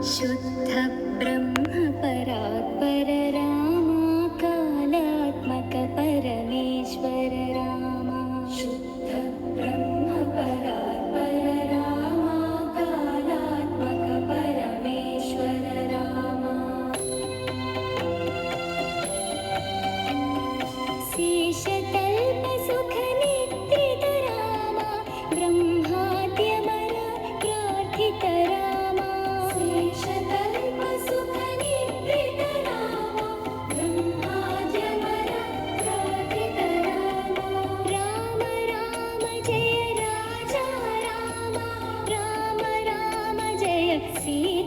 शुद्ध ब्रह्म परात्पर रामा कालात्मक परमेश्वर रामा शुद्ध ब्रह्म परात्पर रामा कालात्मक परमेश्वर रामा शेषतल्प सुख निद्रित रामा ब्रह्माद्यमर प्रार्थित रामा शेषतल्प सुख निद्रित रामा ब्रह्माद्यमर प्रार्थित रामा राम राम जय राजा रामा राम राम जय श्री